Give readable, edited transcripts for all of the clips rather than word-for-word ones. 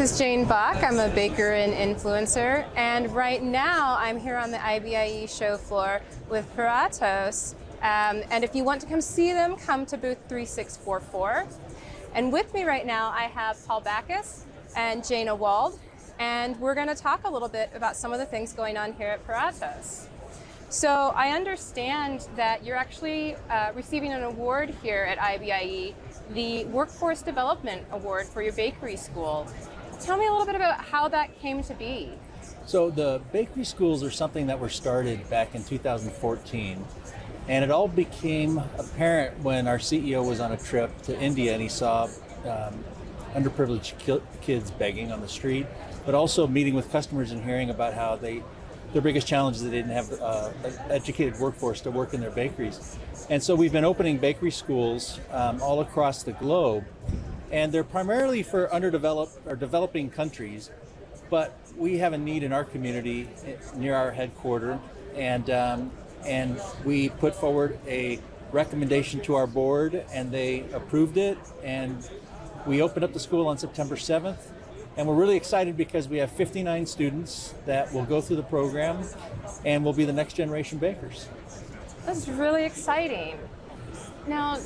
This is Jane Bach. I'm a baker and influencer, and right now I'm here on the IBIE show floor with Puratos. And if you want to come see them, come to booth 3644. And with me right now I have Paul Backus and Jana Wald, and we're going to talk a little bit about some of the things going on here at Puratos. So I understand that you're actually receiving an award here at IBIE, the Workforce Development Award for your bakery school. Tell me a little bit about how that came to be. So the bakery schools are something that were started back in 2014, and it all became apparent when our CEO was on a trip to India and he saw underprivileged kids begging on the street, but also meeting with customers and hearing about how their biggest challenge is they didn't have an educated workforce to work in their bakeries. And so we've been opening bakery schools all across the globe, and they're primarily for underdeveloped or developing countries, but we have a need in our community near our headquarters, and we put forward a recommendation to our board, and they approved it, and we opened up the school on September 7th. And we're really excited because we have 59 students that will go through the program and will be the next generation bakers. That's really exciting. Now,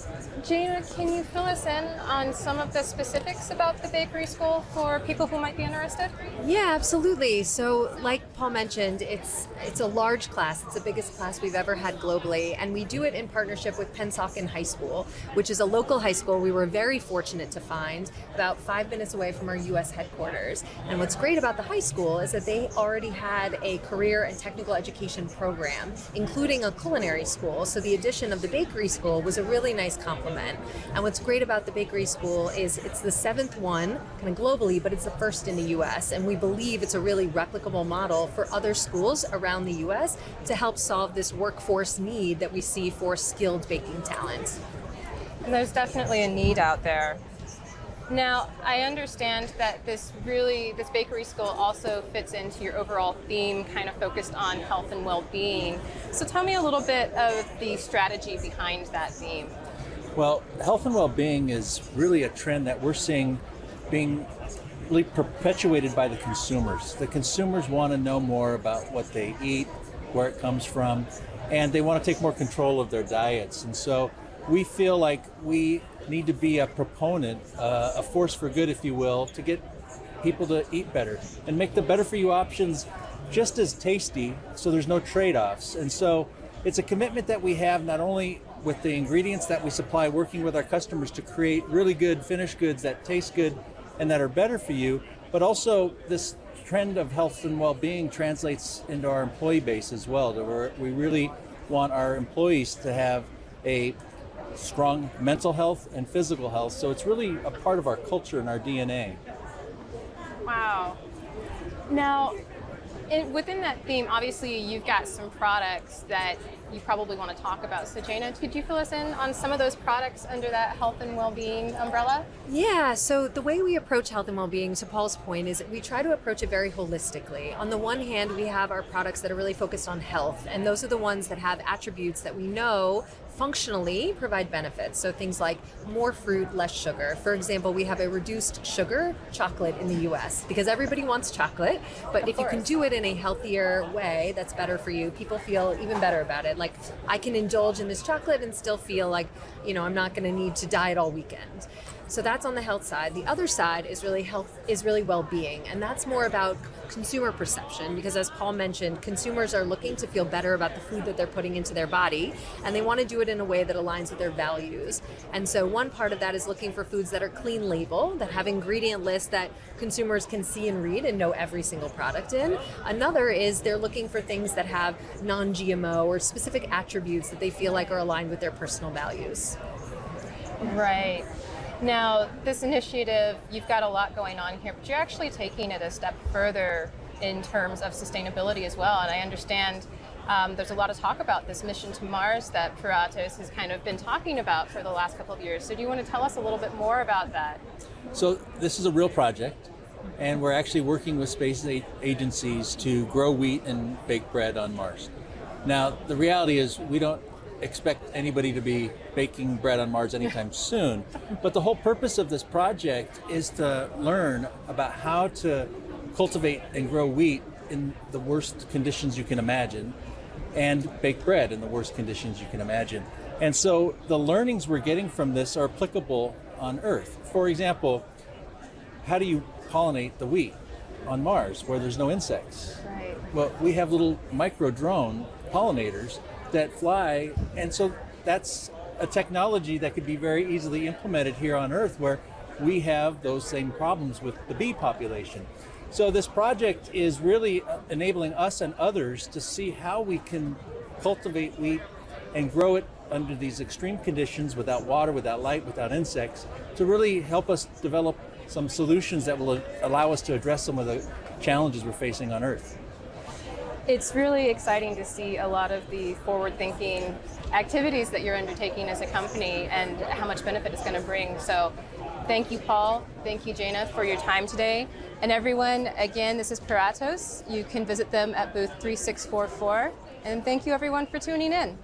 Jana, can you fill us in on some of the specifics about the bakery school for people who might be interested? Yeah, absolutely. So like Paul mentioned, it's a large class. It's the biggest class we've ever had globally, and we do it in partnership with Pennsauken High School, which is a local high school we were very fortunate to find about 5 minutes away from our U.S. headquarters. And what's great about the high school is that they already had a career and technical education program, including a culinary school. So the addition of the bakery school was a really nice complement. And what's great about the bakery school is it's the 7th one kind of globally, but it's the first in the U.S. And we believe it's a really replicable model for other schools around the U.S. to help solve this workforce need that we see for skilled baking talent. And there's definitely a need out there. Now, I understand that this bakery school also fits into your overall theme, kind of focused on health and well-being. So tell me a little bit of the strategy behind that theme. Well, health and well-being is really a trend that we're seeing being really perpetuated by the consumers. The consumers want to know more about what they eat, where it comes from, and they want to take more control of their diets. And so we feel like we need to be a proponent, a force for good, if you will, to get people to eat better and make the better for you options just as tasty, so there's no trade-offs. And so it's a commitment that we have not only with the ingredients that we supply, working with our customers to create really good finished goods that taste good and that are better for you, but also this trend of health and well-being translates into our employee base as well. We really want our employees to have a strong mental health and physical health, so it's really a part of our culture and our DNA. Wow. Now, within that theme, obviously you've got some products that you probably want to talk about. So Jana, could you fill us in on some of those products under that health and well-being umbrella? Yeah, so the way we approach health and well-being, to Paul's point, is we try to approach it very holistically. On the one hand, we have our products that are really focused on health, and those are the ones that have attributes that we know functionally provide benefits. So things like more fruit, less sugar. For example, we have a reduced sugar chocolate in the US because everybody wants chocolate, but if you can do it in a healthier way that's better for you, people feel even better about it. Like, I can indulge in this chocolate and still feel like, I'm not going to need to diet all weekend. So that's on the health side. The other side is really well-being, and that's more about consumer perception, because as Paul mentioned, consumers are looking to feel better about the food that they're putting into their body, and they want to do it in a way that aligns with their values. And so one part of that is looking for foods that are clean label, that have ingredient lists that consumers can see and read and know every single product in. Another is they're looking for things that have non-GMO or specific attributes that they feel like are aligned with their personal values. Right. Now, this initiative, you've got a lot going on here, but you're actually taking it a step further in terms of sustainability as well. And I understand there's a lot of talk about this mission to Mars that Puratos has kind of been talking about for the last couple of years. So do you want to tell us a little bit more about that? So this is a real project, and we're actually working with space agencies to grow wheat and bake bread on Mars. Now, the reality is we don't expect anybody to be baking bread on Mars anytime soon. But the whole purpose of this project is to learn about how to cultivate and grow wheat in the worst conditions you can imagine, and bake bread in the worst conditions you can imagine. And so the learnings we're getting from this are applicable on Earth. For example, how do you pollinate the wheat on Mars where there's no insects? Right. Well, we have little micro drone pollinators that fly, and so that's a technology that could be very easily implemented here on Earth, where we have those same problems with the bee population. So this project is really enabling us and others to see how we can cultivate wheat and grow it under these extreme conditions, without water, without light, without insects, to really help us develop some solutions that will allow us to address some of the challenges we're facing on Earth. It's really exciting to see a lot of the forward-thinking activities that you're undertaking as a company and how much benefit it's going to bring. So thank you, Paul. Thank you, Jana, for your time today. And everyone, again, this is Puratos. You can visit them at booth 3644. And thank you, everyone, for tuning in.